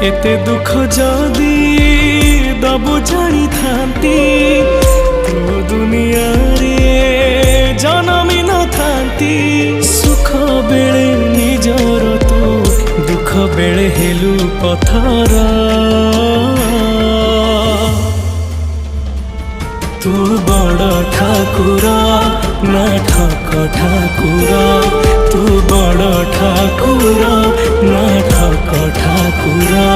एते दुख जदि दबु जानी थांती तो दुनिया रे जनमी न थांती। सुख बेले निजर तू दुख बेले हेलु पथर। तू बड़ ठाकुर ना ठक ठाकुर, तू बड़ ठाकुर ना ठक ठाकुर।